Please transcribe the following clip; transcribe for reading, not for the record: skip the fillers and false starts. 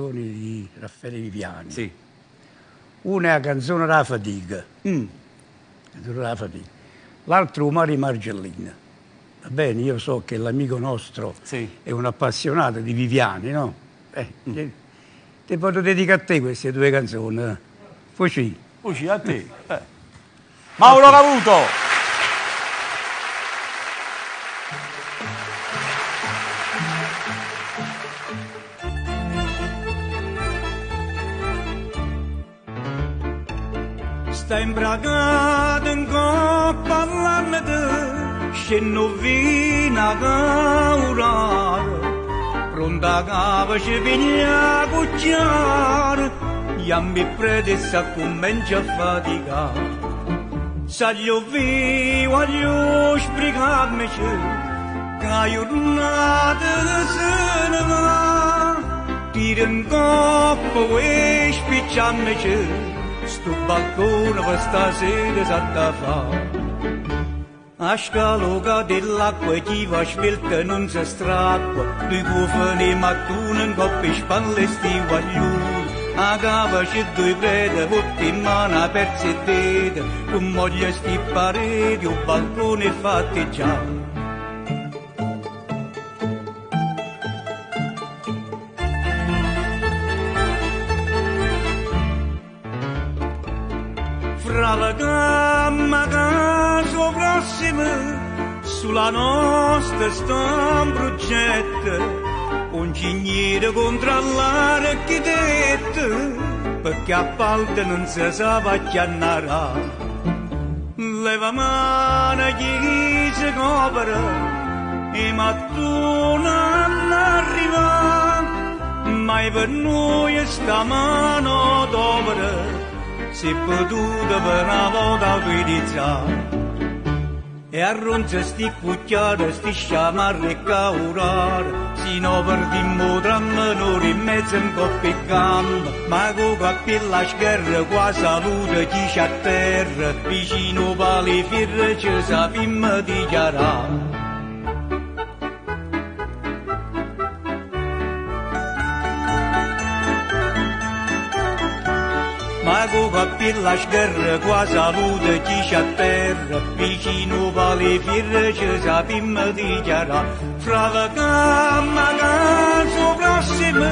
di Raffaele Viviani. Sì. Una è la canzone della fatica. Canzone della fatica. L'altro Mari Margellina. Va bene, io so che l'amico nostro è un appassionato di Viviani, no? Te posso dedicare a te queste due canzoni. Fuci. Fuci a te. Mauro Cavuto. Sta imbragato in coppa all'annata, scendo fino a caurare, pronta a capa ci vigna a cucciare, gli ambi predessa comincia a faticare. Saglio vivo voglio sbrigarmi, che la giornata se ne va, tira in coppa e spicciarmi. Sto balcone per stasera s'atta fa. A scaloga dell'acqua chi va svelta non si strappa, due cufani mattone in coppia spalle sti guaglioni. A cava c'è due prete, tutti in mano aperti e dita, con moglie sti pareti, un balcone fatti già. Fra la gamma che soprassima sulla nostra sta un progetto, un cignere contro l'architetto, perché a parte non si sa vacchiannarà. Leva mano chi si copre e mattone arriva, mai per noi sta mano d'opera si potuto per una volta utilizzare. E arronza sti cucchiare, sti sciamarri e caurare, sino perdimmo tra minori in mezzo in coppia e gamba, ma con cappella scherra qua salute chi c'è a terra, vicino pali firre ci sapimmo dichiarare. Ma con cappella scherra qua salute chi c'è a terra, vicino pali firre ci sapimmo dichiarare. Fra la gamma che soprassima